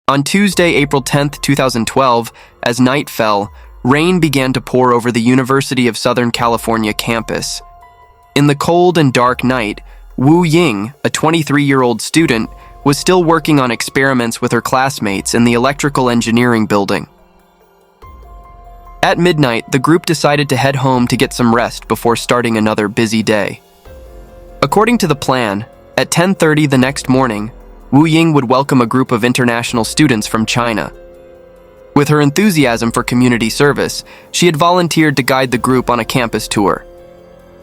On Tuesday, April 10th, 2012, as night fell, rain began to pour over the University of Southern California campus. In the cold and dark night, Ying, a 23-year-old student, was still working on experiments with her classmates in the electrical engineering building. At midnight, the group decided to head home to get some rest before starting another busy day. According to the plan, at 10:30 the next morning, Ying would welcome a group of international students from China. With her enthusiasm for community service, she had volunteered to guide the group on a campus tour.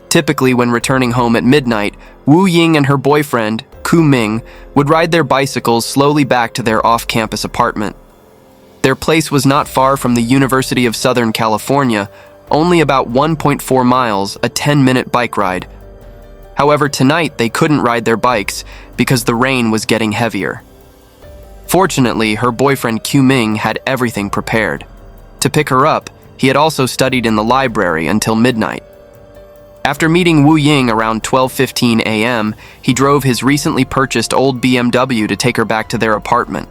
Typically, when returning home at midnight, Ying and her boyfriend, Qu Ming, would ride their bicycles slowly back to their off-campus apartment. Their place was not far from the University of Southern California, only about 1.4 miles, a 10-minute bike ride. However, tonight they couldn't ride their bikes because the rain was getting heavier. Fortunately, her boyfriend Qu Ming had everything prepared. To pick her up, he had also studied in the library until midnight. After meeting Ying around 12:15 a.m., he drove his recently purchased old BMW to take her back to their apartment.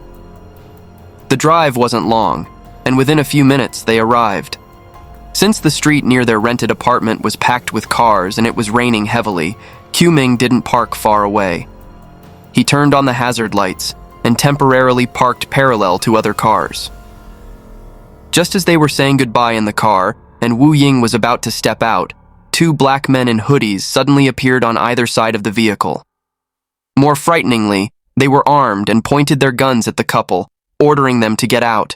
The drive wasn't long, and within a few minutes they arrived. Since the street near their rented apartment was packed with cars and it was raining heavily, Qu Ming didn't park far away. He turned on the hazard lights and temporarily parked parallel to other cars. Just as they were saying goodbye in the car and Ying was about to step out, two black men in hoodies suddenly appeared on either side of the vehicle. More frighteningly, they were armed and pointed their guns at the couple, ordering them to get out.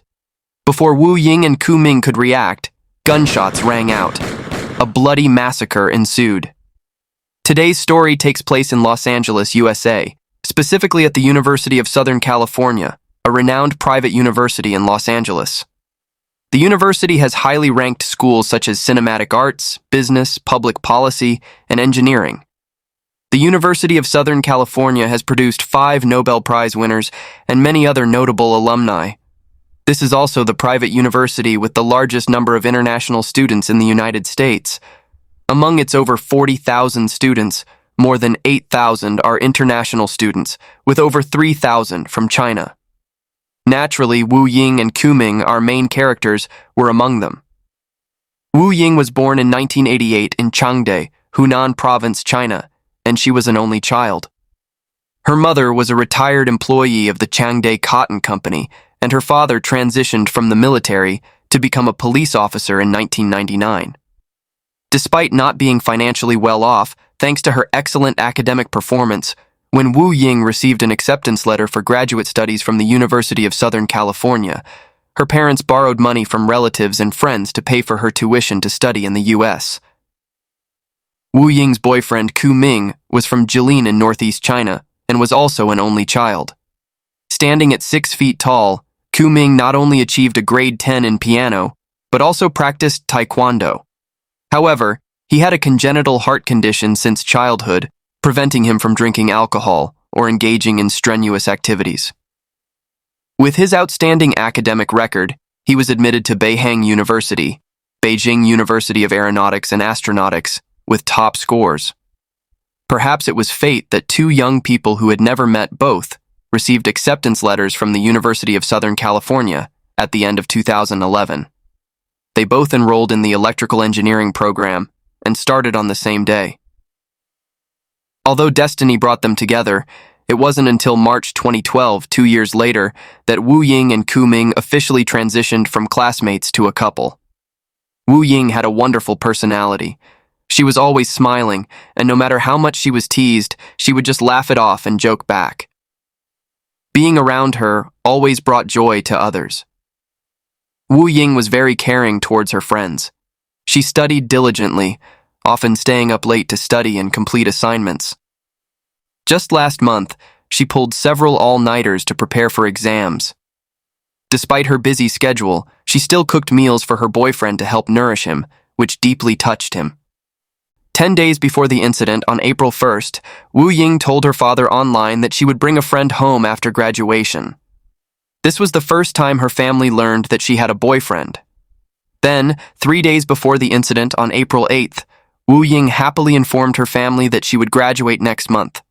Before Ying and Qu Ming could react, gunshots rang out. A bloody massacre ensued. Today's story takes place in Los Angeles, USA, specifically at the University of Southern California, a renowned private university in Los Angeles. The university has highly ranked schools such as cinematic arts, business, public policy, and engineering. The University of Southern California has produced 5 Nobel Prize winners and many other notable alumni. This is also the private university with the largest number of international students in the United States. Among its over 40,000 students, more than 8,000 are international students, with over 3,000 from China. Naturally, Ying and Qu Ming, our main characters, were among them. Ying was born in 1988 in Changde, Hunan Province, China, and she was an only child. Her mother was a retired employee of the Changde Cotton Company, and her father transitioned from the military to become a police officer in 1999. Despite not being financially well off, thanks to her excellent academic performance, when Ying received an acceptance letter for graduate studies from the University of Southern California, her parents borrowed money from relatives and friends to pay for her tuition to study in the U.S. Ying's boyfriend Qu Ming was from Jilin in northeast China and was also an only child. Standing at 6 feet tall, Qu Ming not only achieved a grade 10 in piano, but also practiced taekwondo. However, he had a congenital heart condition since childhood, preventing him from drinking alcohol or engaging in strenuous activities. With his outstanding academic record, he was admitted to Beihang University, Beijing University of Aeronautics and Astronautics, with top scores. Perhaps it was fate that 2 young people who had never met both received acceptance letters from the University of Southern California at the end of 2011. They both enrolled in the electrical engineering program and started on the same day. Although destiny brought them together, it wasn't until March 2012, 2 years later, that Ying and Qu Ming officially transitioned from classmates to a couple. Ying had a wonderful personality. She was always smiling, and no matter how much she was teased, she would just laugh it off and joke back. Being around her always brought joy to others. Ying was very caring towards her friends. She studied diligently, often staying up late to study and complete assignments. Just last month, she pulled several all-nighters to prepare for exams. Despite her busy schedule, she still cooked meals for her boyfriend to help nourish him, which deeply touched him. 10 days before the incident, on April 1st, Ying told her father online that she would bring a friend home after graduation. This was the first time her family learned that she had a boyfriend. Then, 3 days before the incident on April 8th, Ying happily informed her family that she would graduate next month.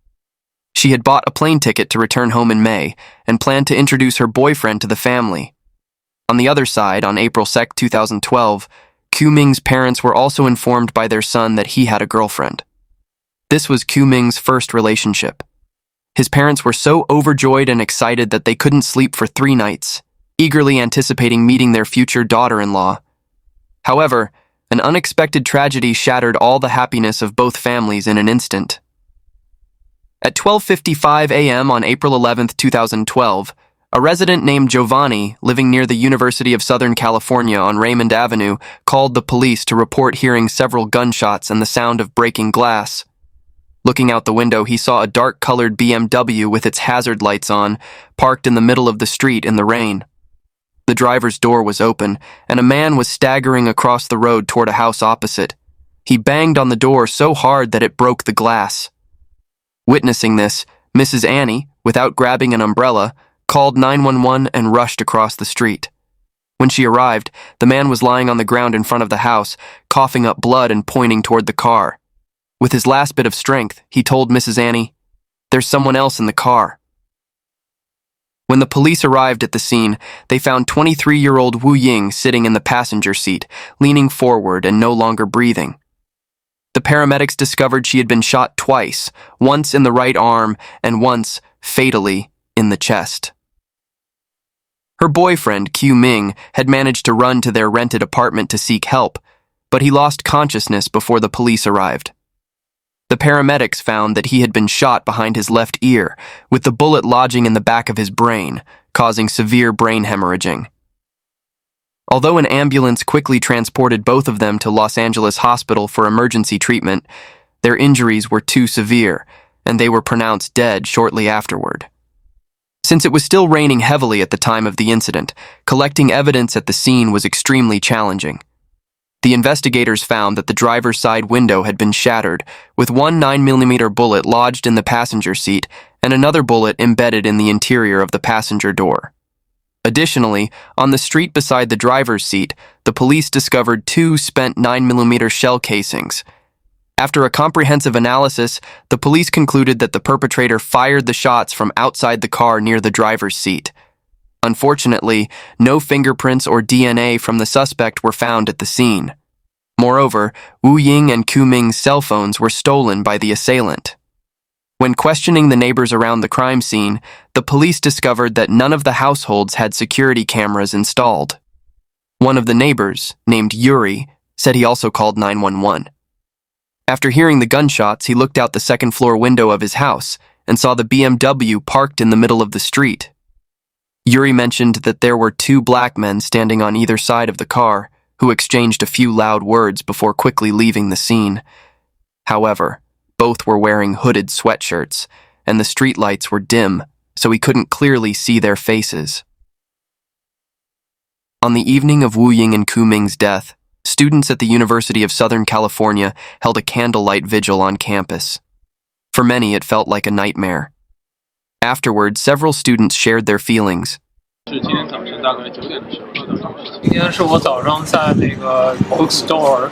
She had bought a plane ticket to return home in May and planned to introduce her boyfriend to the family. On the other side, on April 2, 2012, Qu Ming's parents were also informed by their son that he had a girlfriend. This was Qu Ming's first relationship. His parents were so overjoyed and excited that they couldn't sleep for 3 nights, eagerly anticipating meeting their future daughter-in-law. However, an unexpected tragedy shattered all the happiness of both families in an instant. At 12:55 a.m. on April 11, 2012, a resident named Giovanni, living near the University of Southern California on Raymond Avenue, called the police to report hearing several gunshots and the sound of breaking glass. Looking out the window, he saw a dark-colored BMW with its hazard lights on, parked in the middle of the street in the rain. The driver's door was open, and a man was staggering across the road toward a house opposite. He banged on the door so hard that it broke the glass. Witnessing this, Mrs. Annie, without grabbing an umbrella, called 911 and rushed across the street. When she arrived, the man was lying on the ground in front of the house, coughing up blood and pointing toward the car. With his last bit of strength, he told Mrs. Annie, "There's someone else in the car." When the police arrived at the scene, they found 23-year-old Wu Ying sitting in the passenger seat, leaning forward and no longer breathing. The paramedics discovered she had been shot twice, once in the right arm and once, fatally, in the chest. Her boyfriend, Qu Ming, had managed to run to their rented apartment to seek help, but he lost consciousness before the police arrived. The paramedics found that he had been shot behind his left ear, with the bullet lodging in the back of his brain, causing severe brain hemorrhaging. Although an ambulance quickly transported both of them to Los Angeles Hospital for emergency treatment, their injuries were too severe, and they were pronounced dead shortly afterward. Since it was still raining heavily at the time of the incident, collecting evidence at the scene was extremely challenging. The investigators found that the driver's side window had been shattered, with one 9mm bullet lodged in the passenger seat and another bullet embedded in the interior of the passenger door. Additionally, on the street beside the driver's seat, the police discovered 2 spent 9mm shell casings. After a comprehensive analysis, the police concluded that the perpetrator fired the shots from outside the car near the driver's seat. Unfortunately, no fingerprints or DNA from the suspect were found at the scene. Moreover, Wu Ying and Qu Ming's cell phones were stolen by the assailant. When questioning the neighbors around the crime scene, the police discovered that none of the households had security cameras installed. One of the neighbors, named Yuri, said he also called 911. After hearing the gunshots, he looked out the second-floor window of his house and saw the BMW parked in the middle of the street. Yuri mentioned that there were 2 black men standing on either side of the car, who exchanged a few loud words before quickly leaving the scene. However, both were wearing hooded sweatshirts, and the streetlights were dim, so he couldn't clearly see their faces. On the evening of Wu Ying and Qu Ming's death, students at the University of Southern California held a candlelight vigil on campus. For many, it felt like a nightmare. Afterward, several students shared their feelings. 是今天早晨大概9点的时候知道这个事情。今天是我早上在那个 bookstore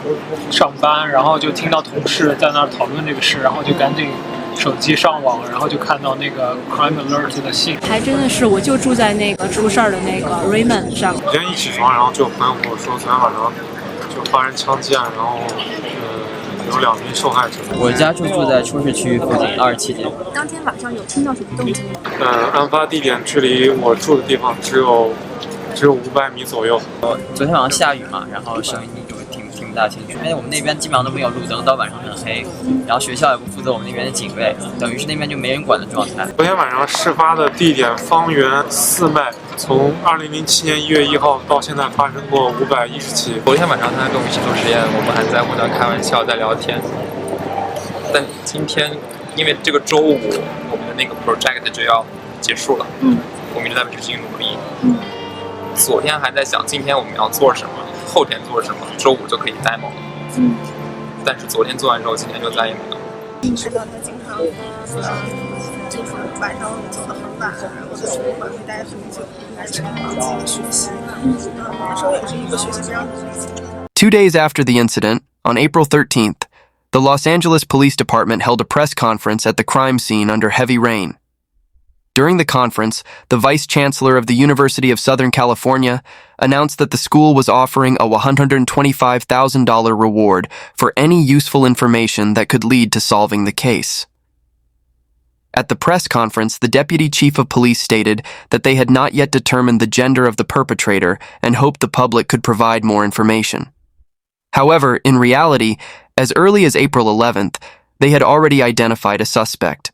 上班，然后就听到同事在那儿讨论这个事，然后就赶紧手机上网，然后就看到那个 crime alert 的信。还真的是，我就住在那个出事儿的那个 Raymond 上。今天一起床，然后就朋友跟我说，昨天晚上就发生枪击案，然后有2名受害者。我家就住在出事区域附近27街。当天晚上有听到什么动静吗？案发地点距离我住的地方只有500米左右。昨天晚上下雨嘛，然后声音就听不大清楚，因为我们那边基本上都没有路灯，到晚上很黑，然后学校也不负责我们那边的警卫，等于是那边就没人管的状态。昨天晚上事发的地点方圆4迈，从2007年1月1号到现在发生过510起。昨天晚上他跟我们一起做实验，我们还在互相开玩笑，在聊天。但今天因为这个周五我们的那个 project 就要结束了，我们一直在执行努力。昨天还在想今天我们要做什么，后天做什么，周五就可以 demo 了。但是昨天做完之后，今天就再也没有。是的，他经常就是晚上走得很晚，然后在图书馆会待很久，来这个房子学习。那时候也是一个学习非常努力。 2 days after the incident, on April 13th, the Los Angeles Police Department held a press conference at the crime scene under heavy rain. During the conference, the Vice Chancellor of the University of Southern California announced that the school was offering a $125,000 reward for any useful information that could lead to solving the case. At the press conference, the Deputy Chief of Police stated that they had not yet determined the gender of the perpetrator and hoped the public could provide more information. However, in reality, as early as April 11th, they had already identified a suspect.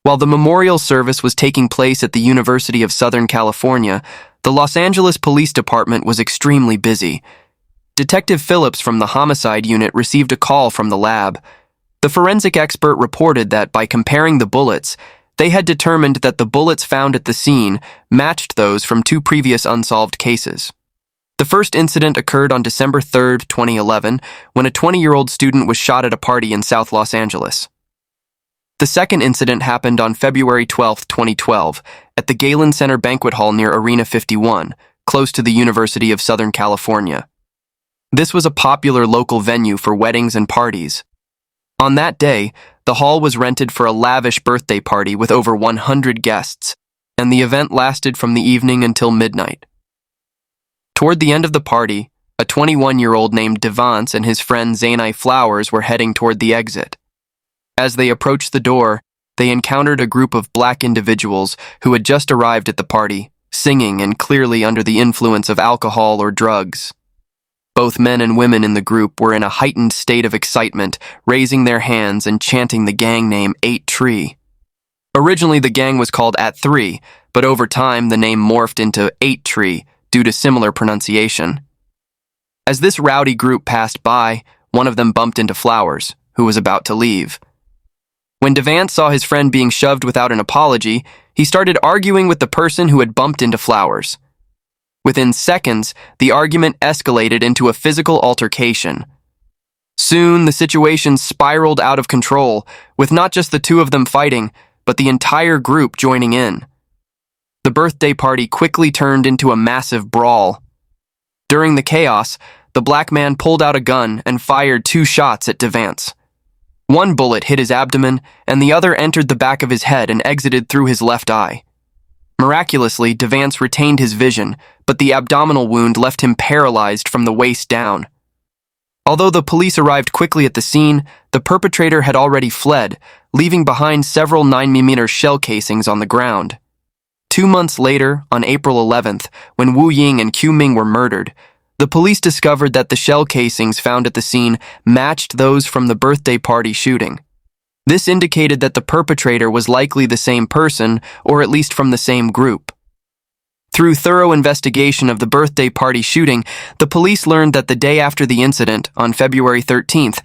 While the memorial service was taking place at the University of Southern California, the Los Angeles Police Department was extremely busy. Detective Phillips from the homicide unit received a call from the lab. The forensic expert reported that by comparing the bullets, they had determined that the bullets found at the scene matched those from 2 previous unsolved cases. The first incident occurred on December 3, 2011, when a 20-year-old student was shot at a party in South Los Angeles. The second incident happened on February 12, 2012, at the Galen Center Banquet Hall near Arena 51, close to the University of Southern California. This was a popular local venue for weddings and parties. On that day, the hall was rented for a lavish birthday party with over 100 guests, and the event lasted from the evening until midnight. Toward the end of the party, a 21-year-old named Devance and his friend Zainai Flowers were heading toward the exit. As they approached the door, they encountered a group of black individuals who had just arrived at the party, singing and clearly under the influence of alcohol or drugs. Both men and women in the group were in a heightened state of excitement, raising their hands and chanting the gang name 8 Tree. Originally, the gang was called At 3, but over time the name morphed into 8 Tree due to similar pronunciation. As this rowdy group passed by, one of them bumped into Flowers, who was about to leave. When Devance saw his friend being shoved without an apology, he started arguing with the person who had bumped into Flowers. Within seconds, the argument escalated into a physical altercation. Soon, the situation spiraled out of control, with not just the two of them fighting, but the entire group joining in. The birthday party quickly turned into a massive brawl. During the chaos, the black man pulled out a gun and fired 2 shots at Devance. One bullet hit his abdomen, and the other entered the back of his head and exited through his left eye. Miraculously, Devance retained his vision, but the abdominal wound left him paralyzed from the waist down. Although the police arrived quickly at the scene, the perpetrator had already fled, leaving behind several 9mm shell casings on the ground. 2 months later, on April 11th, when Ying and Qu Ming were murdered, the police discovered that the shell casings found at the scene matched those from the birthday party shooting. This indicated that the perpetrator was likely the same person, or at least from the same group. Through thorough investigation of the birthday party shooting, the police learned that the day after the incident, on February 13th,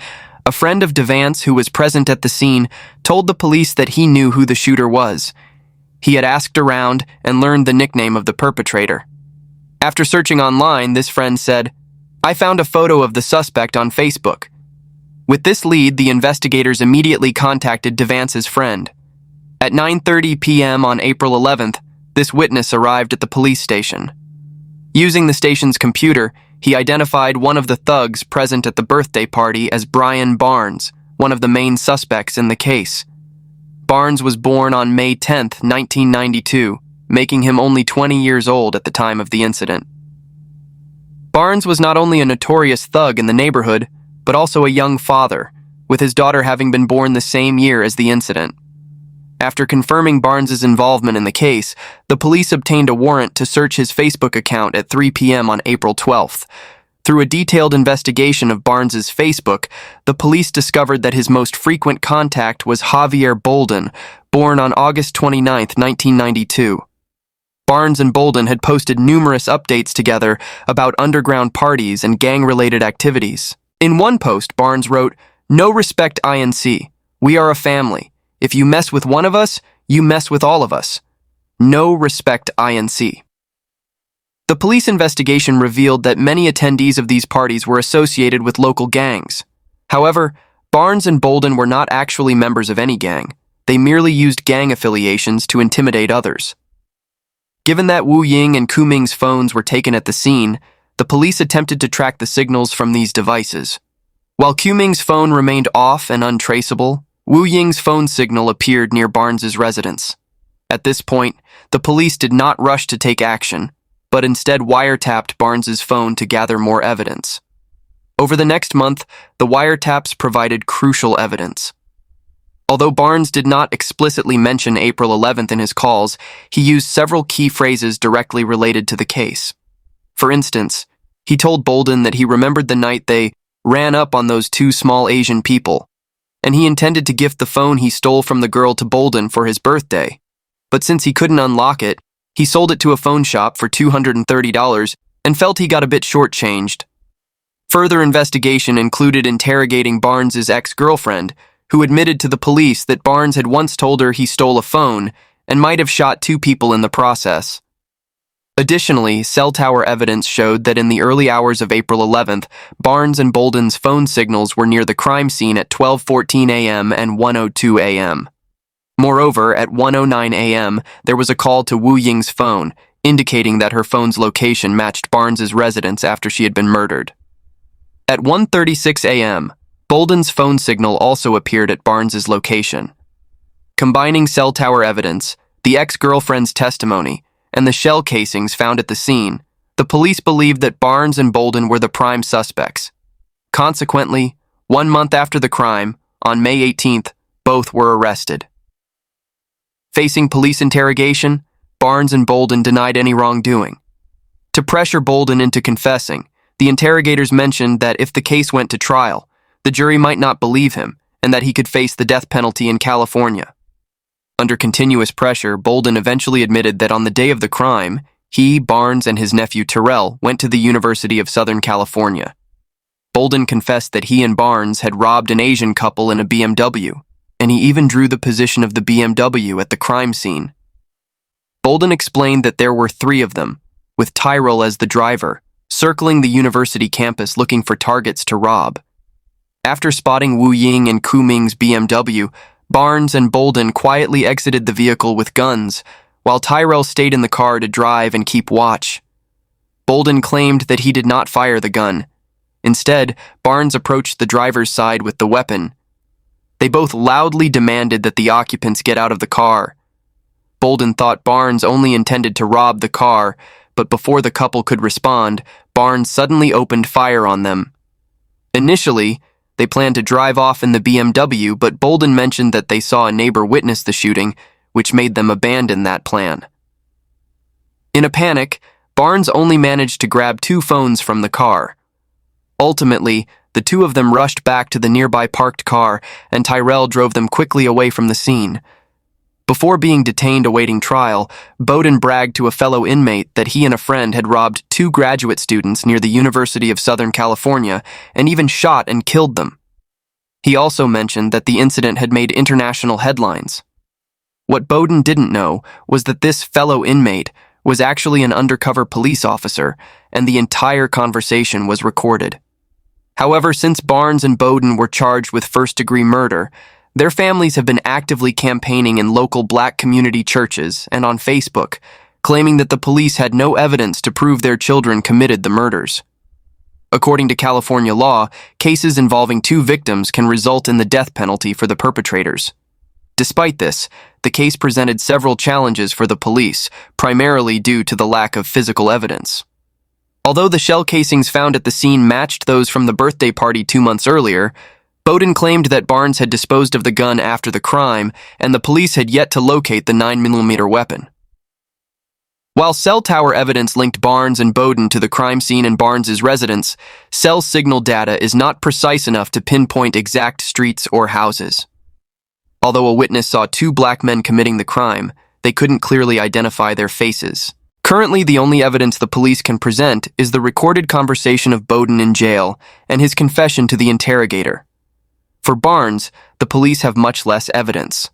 a friend of Devance who was present at the scene told the police that he knew who the shooter was. He had asked around and learned the nickname of the perpetrator. After searching online, this friend said, "I found a photo of the suspect on Facebook." With this lead, the investigators immediately contacted Devance's friend. At 9:30 p.m. on April 11th, this witness arrived at the police station. Using the station's computer, he identified one of the thugs present at the birthday party as Brian Barnes, one of the main suspects in the case. Barnes was born on May 10, 1992, making him only 20 years old at the time of the incident. Barnes was not only a notorious thug in the neighborhood, but also a young father, with his daughter having been born the same year as the incident. After confirming Barnes's involvement in the case, the police obtained a warrant to search his Facebook account at 3 p.m. on April 12th. Through a detailed investigation of Barnes's Facebook, the police discovered that his most frequent contact was Javier Bolden, born on August 29, 1992. Barnes and Bolden had posted numerous updates together about underground parties and gang-related activities. In one post, Barnes wrote, "No respect INC. We are a family. If you mess with one of us, you mess with all of us. No respect INC." The police investigation revealed that many attendees of these parties were associated with local gangs. However, Barnes and Bolden were not actually members of any gang. They merely used gang affiliations to intimidate others. Given that Ying and Qu Ming's phones were taken at the scene, the police attempted to track the signals from these devices. While Qu Ming's phone remained off and untraceable, Wu Ying's phone signal appeared near Barnes's residence. At this point, the police did not rush to take action, but instead wiretapped Barnes's phone to gather more evidence. Over the next month, the wiretaps provided crucial evidence. Although Barnes did not explicitly mention April 11th in his calls, he used several key phrases directly related to the case. For instance, he told Bolden that he remembered the night they ran up on those two small Asian people, and he intended to gift the phone he stole from the girl to Bolden for his birthday. But since he couldn't unlock it, he sold it to a phone shop for $230 and felt he got a bit shortchanged. Further investigation included interrogating Barnes's ex-girlfriend, who admitted to the police that Barnes had once told her he stole a phone and might have shot two people in the process. Additionally, cell tower evidence showed that in the early hours of April 11th, Barnes and Bolden's phone signals were near the crime scene at 12:14 a.m. and 1:02 a.m. Moreover, at 1:09 a.m., there was a call to Wu Ying's phone, indicating that her phone's location matched Barnes's residence after she had been murdered. At 1:36 a.m., Bolden's phone signal also appeared at Barnes's location. Combining cell tower evidence, the ex-girlfriend's testimony, and the shell casings found at the scene, the police believed that Barnes and Bolden were the prime suspects. Consequently, 1 month after the crime, on May 18th, both were arrested. Facing police interrogation, Barnes and Bolden denied any wrongdoing. To pressure Bolden into confessing, the interrogators mentioned that if the case went to trial, the jury might not believe him, and that he could face the death penalty in California. Under continuous pressure, Bolden eventually admitted that on the day of the crime, he, Barnes, and his nephew Terrell went to the University of Southern California. Bolden confessed that he and Barnes had robbed an Asian couple in a BMW, and he even drew the position of the BMW at the crime scene. Bolden explained that there were 3 of them, with Tyrell as the driver, circling the university campus looking for targets to rob. After spotting Wu Ying and Qu Ming's BMW, Barnes and Bolden quietly exited the vehicle with guns, while Tyrell stayed in the car to drive and keep watch. Bolden claimed that he did not fire the gun. Instead, Barnes approached the driver's side with the weapon. They both loudly demanded that the occupants get out of the car. Bolden thought Barnes only intended to rob the car, but before the couple could respond, Barnes suddenly opened fire on them. Initially, they planned to drive off in the BMW, but Bolden mentioned that they saw a neighbor witness the shooting, which made them abandon that plan. In a panic, Barnes only managed to grab 2 phones from the car. Ultimately, the 2 of them rushed back to the nearby parked car, and Tyrell drove them quickly away from the scene. Before being detained awaiting trial, Bolden bragged to a fellow inmate that he and a friend had robbed 2 graduate students near the University of Southern California and even shot and killed them. He also mentioned that the incident had made international headlines. What Bolden didn't know was that this fellow inmate was actually an undercover police officer, and the entire conversation was recorded. However, since Barnes and Bolden were charged with first-degree murder, their families have been actively campaigning in local black community churches and on Facebook, claiming that the police had no evidence to prove their children committed the murders. According to California law, cases involving 2 victims can result in the death penalty for the perpetrators. Despite this, the case presented several challenges for the police, primarily due to the lack of physical evidence. Although the shell casings found at the scene matched those from the birthday party 2 months earlier, Bolden claimed that Barnes had disposed of the gun after the crime, and the police had yet to locate the 9mm weapon. While cell tower evidence linked Barnes and Bolden to the crime scene and Barnes's residence, cell signal data is not precise enough to pinpoint exact streets or houses. Although a witness saw 2 black men committing the crime, they couldn't clearly identify their faces. Currently, the only evidence the police can present is the recorded conversation of Bolden in jail and his confession to the interrogator. For Barnes, the police have much less evidence.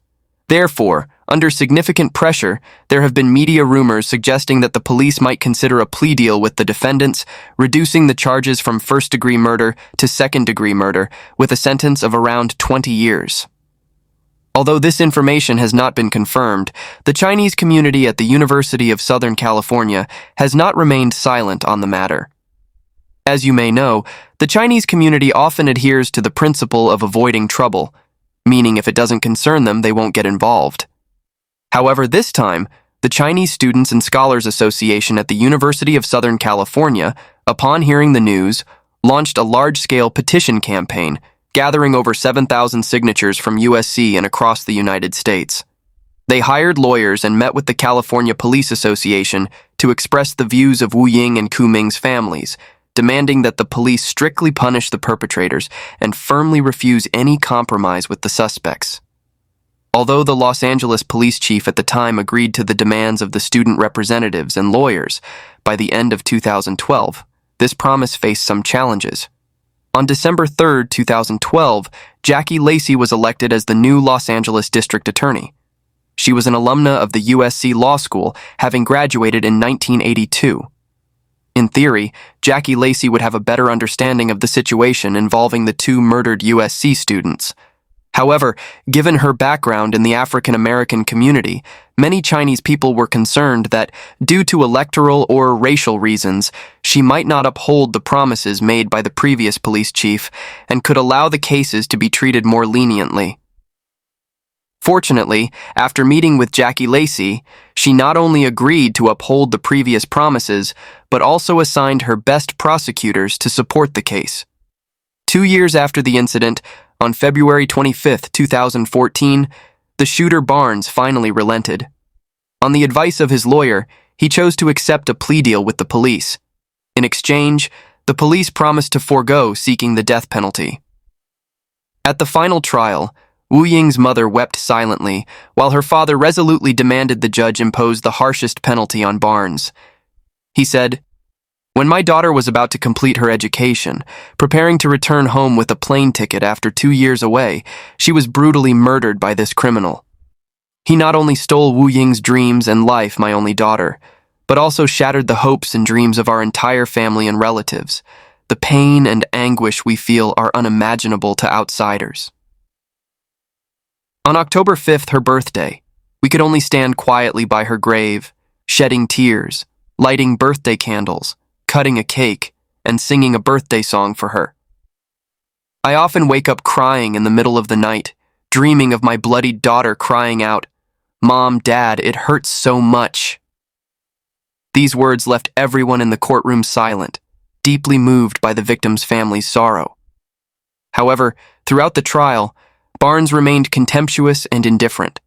Therefore, under significant pressure, there have been media rumors suggesting that the police might consider a plea deal with the defendants, reducing the charges from first-degree murder to second-degree murder, with a sentence of around 20 years. Although this information has not been confirmed, the Chinese community at the University of Southern California has not remained silent on the matter. As you may know, the Chinese community often adheres to the principle of avoiding trouble, meaning if it doesn't concern them, they won't get involved. However, this time, the Chinese Students and Scholars Association at the University of Southern California, upon hearing the news, launched a large-scale petition campaign, gathering over 7,000 signatures from USC and across the United States. They hired lawyers and met with the California Police Association to express the views of Wu Ying and Qu Ming's families, demanding that the police strictly punish the perpetrators and firmly refuse any compromise with the suspects. Although the Los Angeles police chief at the time agreed to the demands of the student representatives and lawyers, by the end of 2012, this promise faced some challenges. On December 3, 2012, Jackie Lacey was elected as the new Los Angeles District Attorney. She was an alumna of the USC Law School, having graduated in 1982. In theory, Jackie Lacey would have a better understanding of the situation involving the two murdered USC students. However, given her background in the African American community, many Chinese people were concerned that, due to electoral or racial reasons, she might not uphold the promises made by the previous police chief and could allow the cases to be treated more leniently. Fortunately, after meeting with Jackie Lacey, she not only agreed to uphold the previous promises, but also assigned her best prosecutors to support the case. 2 years after the incident, on February 25, 2014, the shooter Barnes finally relented. On the advice of his lawyer, he chose to accept a plea deal with the police. In exchange, the police promised to forego seeking the death penalty. At the final trial, Wu Ying's mother wept silently, while her father resolutely demanded the judge impose the harshest penalty on Barnes. He said, "When my daughter was about to complete her education, preparing to return home with a plane ticket after 2 years away, she was brutally murdered by this criminal. He not only stole Wu Ying's dreams and life, my only daughter, but also shattered the hopes and dreams of our entire family and relatives. The pain and anguish we feel are unimaginable to outsiders." On October 5th, her birthday, we could only stand quietly by her grave, shedding tears, lighting birthday candles, cutting a cake, and singing a birthday song for her. I often wake up crying in the middle of the night, dreaming of my bloodied daughter crying out, "Mom, Dad, it hurts so much." These words left everyone in the courtroom silent, deeply moved by the victim's family's sorrow. However, throughout the trial, Barnes remained contemptuous and indifferent.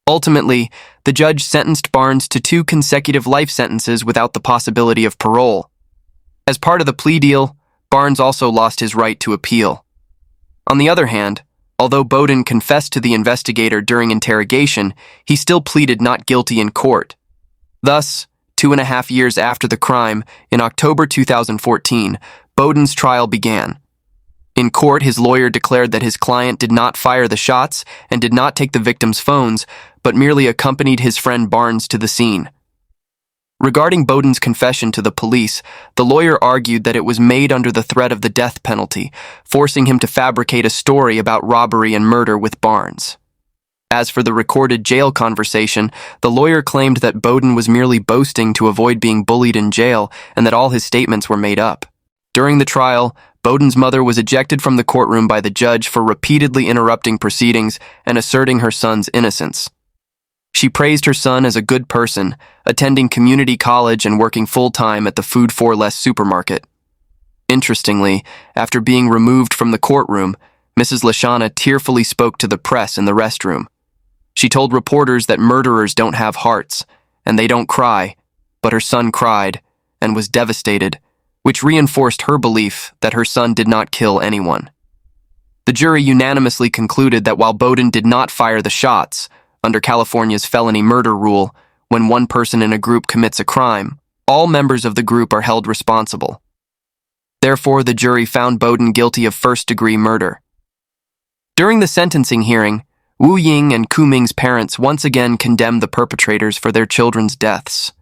Ultimately, the judge sentenced Barnes to 2 consecutive life sentences without the possibility of parole. As part of the plea deal, Barnes also lost his right to appeal. On the other hand, although Bolden confessed to the investigator during interrogation, he still pleaded not guilty in court. Thus, 2.5 years after the crime, in October 2014, Bolden's trial began. In court, his lawyer declared that his client did not fire the shots and did not take the victim's phones, but merely accompanied his friend Barnes to the scene. Regarding Bolden's confession to the police, the lawyer argued that it was made under the threat of the death penalty, forcing him to fabricate a story about robbery and murder with Barnes. As for the recorded jail conversation, the lawyer claimed that Bolden was merely boasting to avoid being bullied in jail and that all his statements were made up. During the trial, Bolden's mother was ejected from the courtroom by the judge for repeatedly interrupting proceedings and asserting her son's innocence. She praised her son as a good person, attending community college and working full-time at the Food 4 Less supermarket. Interestingly, after being removed from the courtroom, Mrs. Lashana tearfully spoke to the press in the restroom. She told reporters that murderers don't have hearts, and they don't cry, but her son cried and was devastated, which reinforced her belief that her son did not kill anyone. The jury unanimously concluded that while Bolden did not fire the shots, under California's felony murder rule, when one person in a group commits a crime, all members of the group are held responsible. Therefore, the jury found Bolden guilty of first-degree murder. During the sentencing hearing, Wu Ying and Qu Ming's parents once again condemned the perpetrators for their children's deaths.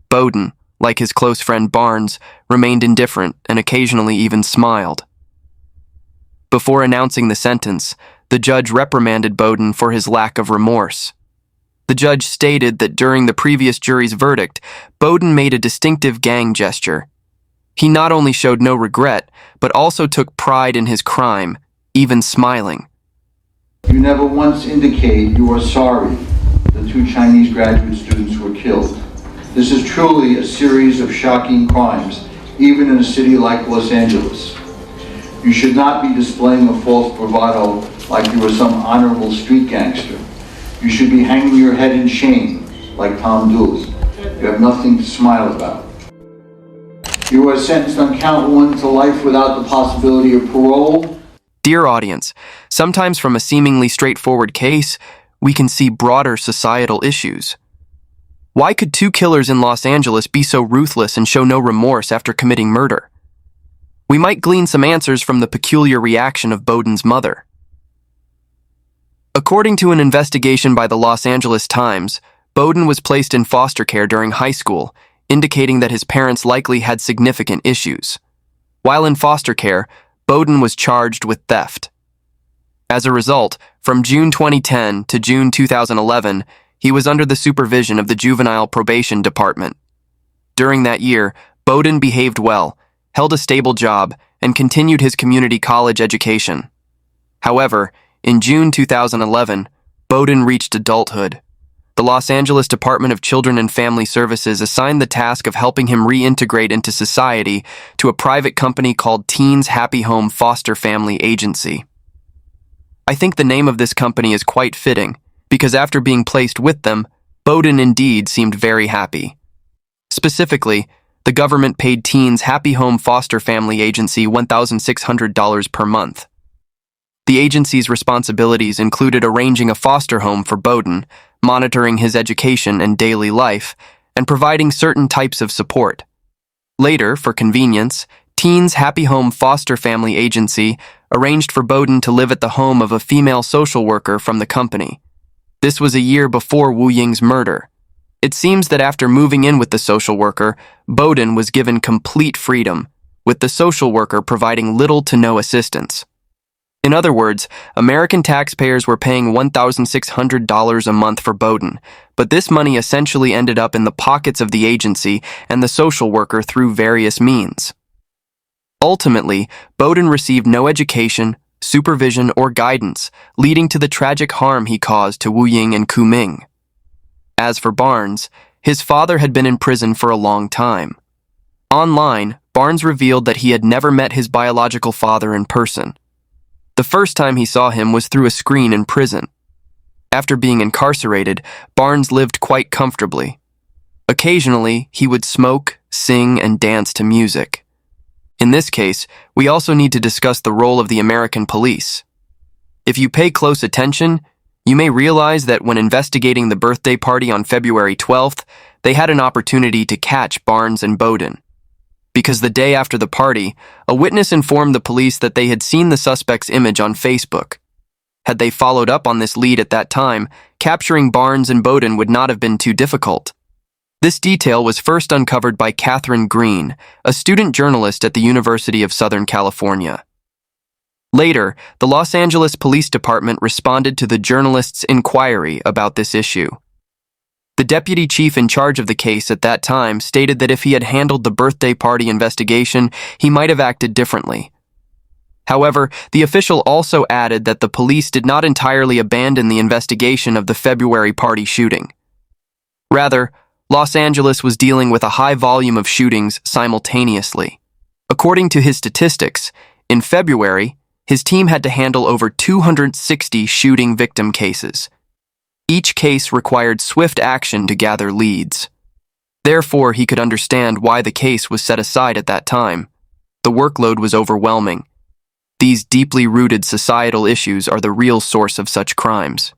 Bolden, like his close friend Barnes, remained indifferent and occasionally even smiled. Before announcing the sentence, the judge reprimanded Bolden for his lack of remorse. The judge stated that during the previous jury's verdict, Bolden made a distinctive gang gesture. He not only showed no regret, but also took pride in his crime, even smiling. You never once indicate you are sorry the 2 Chinese graduate students were killed. This is truly a series of shocking crimes, even in a city like Los Angeles. You should not be displaying a false bravado like you were some honorable street gangster. You should be hanging your head in shame like Tom Dooley. You have nothing to smile about. You are sentenced on count 1 to life without the possibility of parole. Dear audience, sometimes from a seemingly straightforward case, we can see broader societal issues. Why could 2 killers in Los Angeles be so ruthless and show no remorse after committing murder? We might glean some answers from the peculiar reaction of Bolden's mother. According to an investigation by the Los Angeles Times, Bolden was placed in foster care during high school, indicating that his parents likely had significant issues. While in foster care, Bolden was charged with theft. As a result, from June 2010 to June 2011, he was under the supervision of the Juvenile Probation Department. During that year, Bolden behaved well, held a stable job, and continued his community college education. However, in June 2011, Bolden reached adulthood. The Los Angeles Department of Children and Family Services assigned the task of helping him reintegrate into society to a private company called Teens Happy Home Foster Family Agency. I think the name of this company is quite fitting, because after being placed with them, Bolden indeed seemed very happy. Specifically, the government paid Teens Happy Home Foster Family Agency $1,600 per month. The agency's responsibilities included arranging a foster home for Bolden, monitoring his education and daily life, and providing certain types of support. Later, for convenience, Teens Happy Home Foster Family Agency arranged for Bolden to live at the home of a female social worker from the company. This was a year before Wu Ying's murder. It seems that after moving in with the social worker, Bolden was given complete freedom, with the social worker providing little to no assistance. In other words, American taxpayers were paying $1,600 a month for Bolden, but this money essentially ended up in the pockets of the agency and the social worker through various means. Ultimately, Bolden received no education, supervision, or guidance, leading to the tragic harm he caused to Wu Ying and Qu Ming. As for Barnes, his father had been in prison for a long time. Online, Barnes revealed that he had never met his biological father in person. The first time he saw him was through a screen in prison. After being incarcerated, Barnes lived quite comfortably. Occasionally, he would smoke, sing, and dance to music. In this case, we also need to discuss the role of the American police. If you pay close attention, you may realize that when investigating the birthday party on February 12th, they had an opportunity to catch Barnes and Bolden. Because the day after the party, a witness informed the police that they had seen the suspect's image on Facebook. Had they followed up on this lead at that time, capturing Barnes and Bolden would not have been too difficult. This detail was first uncovered by Catherine Green, a student journalist at the University of Southern California. Later, the Los Angeles Police Department responded to the journalist's inquiry about this issue. The deputy chief in charge of the case at that time stated that if he had handled the birthday party investigation, he might have acted differently. However, the official also added that the police did not entirely abandon the investigation of the February party shooting. Rather, Los Angeles was dealing with a high volume of shootings simultaneously. According to his statistics, in February, his team had to handle over 260 shooting victim cases. Each case required swift action to gather leads. Therefore, he could understand why the case was set aside at that time. The workload was overwhelming. These deeply rooted societal issues are the real source of such crimes.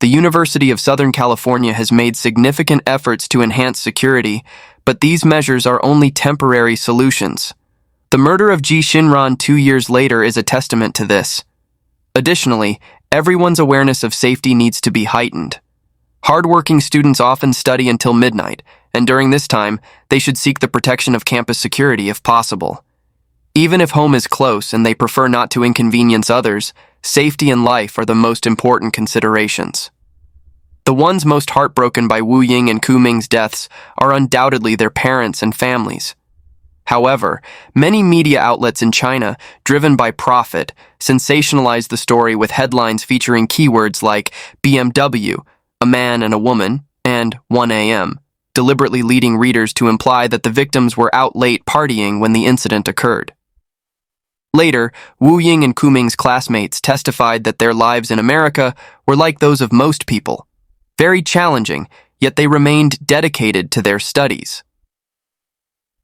The University of Southern California has made significant efforts to enhance security, but these measures are only temporary solutions. The murder of Ji Shinran 2 years later is a testament to this. Additionally, everyone's awareness of safety needs to be heightened. Hardworking students often study until midnight, and during this time, they should seek the protection of campus security if possible. Even if home is close and they prefer not to inconvenience others, safety and life are the most important considerations. The ones most heartbroken by Wu Ying and Qu Ming's deaths are undoubtedly their parents and families. However, many media outlets in China, driven by profit, sensationalized the story with headlines featuring keywords like BMW, a man and a woman, and 1 a.m., deliberately leading readers to imply that the victims were out late partying when the incident occurred. Later, Wu Ying and Qu Ming's classmates testified that their lives in America were like those of most people, very challenging, yet they remained dedicated to their studies.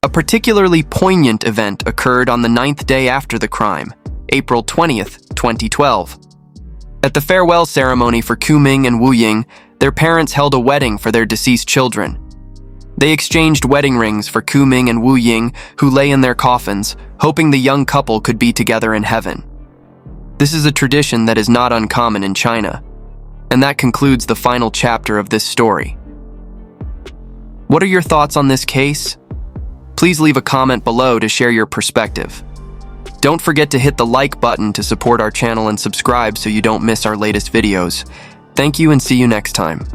A particularly poignant event occurred on the 9th day after the crime, April 20th, 2012. At the farewell ceremony for Qu Ming and Wu Ying, their parents held a wedding for their deceased children. They exchanged wedding rings for Qu Ming and Wu Ying, who lay in their coffins, hoping the young couple could be together in heaven. This is a tradition that is not uncommon in China. And that concludes the final chapter of this story. What are your thoughts on this case? Please leave a comment below to share your perspective. Don't forget to hit the like button to support our channel and subscribe so you don't miss our latest videos. Thank you and see you next time.